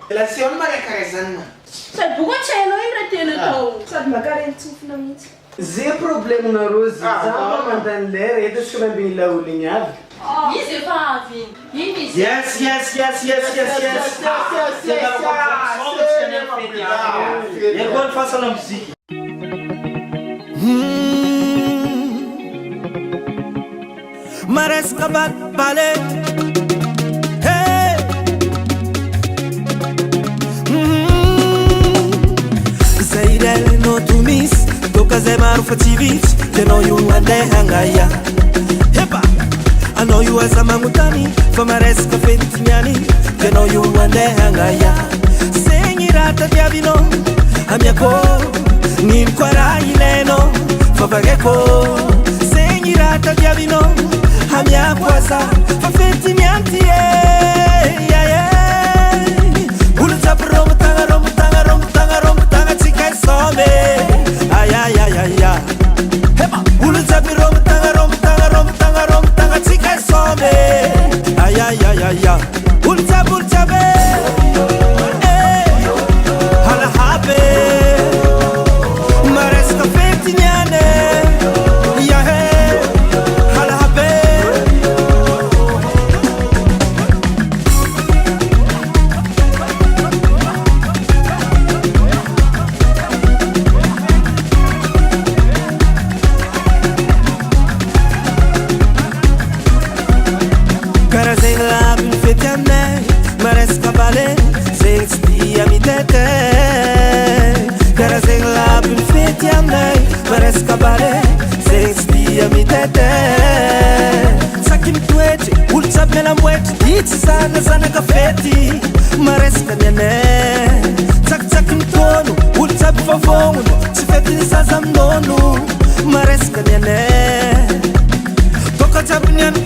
Relazione marakarazana. Sady boka tsy hainao iny raha tena atao. Sady makareny tsofina mihitsy. Zay problème nareo zaho mandany lera eto sy raha mila ologny avy. Izy efa avy iny. Iny izy. Yes. Ergo ny fasana muzika. Maresca ballet. Zairele no tumis, toka zay maro fa tsy vitsy, ianao io andeha angaya. Hepa, anao io aza magnotany, fa maresaka fetignany, ianao io andeha angaya. Segny raha tadiavinao, amiako, nino koa raha ilainao, fa bageko. Segny raha tadiavinao, amiako aza, fa fetignanty Olo jiaby romotagna tsika isome. Ayayayaya. Olo jiaby romotagna tsika isome. Ayayayaya. Olo jiaby halahabe maresaka fetignane. Halahabe Maresca bale, sextia mi tete. Saki mtuete, ulza mela mwete. Iti sana kafeti, maresca nyane. Saki mtono, ulza bifavono. Sifeti ni sasa mnono, maresca nyane. Toka jabu nyane.